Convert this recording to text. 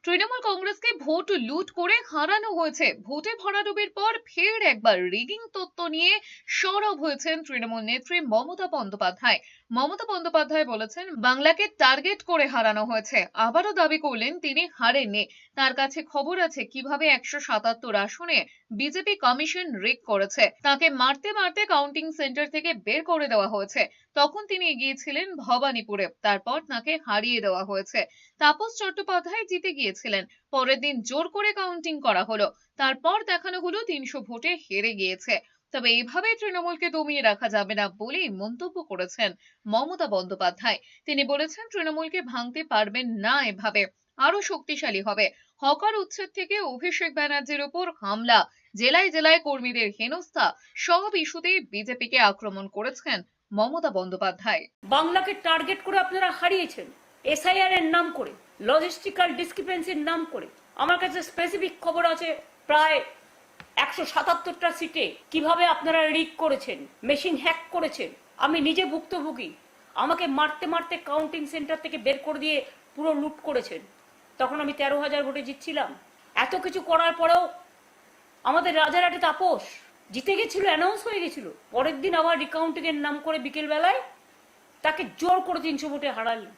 তৃণমূল কংগ্রেসকে ভোট লুট করে হারানো হয়েছে। ভোটে ভরাডুবির পর ফের একবার রিগিং তত্ত্ব নিয়ে সরব হয়েছেন তৃণমূল নেত্রী মমতা বন্দ্যোপাধ্যায়। মমতা বন্দ্যোপাধ্যায় বলেছেন, বাংলাকে টার্গেট করে হারানো হয়েছে। আবারও দাবি করলেন তিনি হারেননি। তার কাছে খবর আছে কিভাবে 177 আসনে বিজেপি কমিশন রিগ করেছে। তাকে মারতে মারতে কাউন্টিং সেন্টার থেকে বের করে দেওয়া হয়েছে। তখন তিনি এগিয়েছিলেন ভবানীপুরে, তারপর তাকে হারিয়ে দেওয়া হয়েছে। তাপস চট্টোপাধ্যায় জিতে গিয়েছিলেন। পরের দিন জোর করে কাউন্টিং করা হলো। তারপর দেখানো হলো 300 ভোটে হেরে গিয়েছে। তবে এভাবে তৃণমূলকে দমিয়ে রাখা যাবে না বলেই মন্তব্য করেছেন মমতা বন্দ্যোপাধ্যায়। তিনি বলেছেন, তৃণমূলকে ভাঙতে পারবেন না এভাবে, আরো শক্তিশালী হবে। হকার উচ্ছেদ থেকে অভিষেক ব্যানার্জির উপর হামলা, জেলায় জেলায় কর্মীদের হেনস্থা, সব ইস্যুতে বিজেপিকে আক্রমণ করেছেন মমতা বন্দ্যোপাধ্যায়। বাংলাকে টার্গেট করে আপনারা হারিয়েছেন, এসআইআর এর নাম করে, লজিস্টিক্যাল ডিসক্রিপেন্সির নাম করে। আমার কাছে স্পেসিফিক খবর আছে, প্রায় 177টা সিটে কিভাবে আপনারা রিগ করেছেন, মেশিন হ্যাক করেছেন। আমি নিজে ভুক্তভোগী। আমাকে মারতে মারতে কাউন্টিং সেন্টার থেকে বের করে দিয়ে পুরো লুট করেছেন। তখন আমি 13,000 ভোটে জিতছিলাম। এত কিছু করার পরেও আমাদের রাজারহাটে তাপস জিতে গেছিল, অ্যানাউন্স হয়ে গেছিল। পরের দিন আবার রিকাউন্টিং এর নাম করে বিকেল বেলায় তাকে জোর করে 300 ভোটে হারালেন।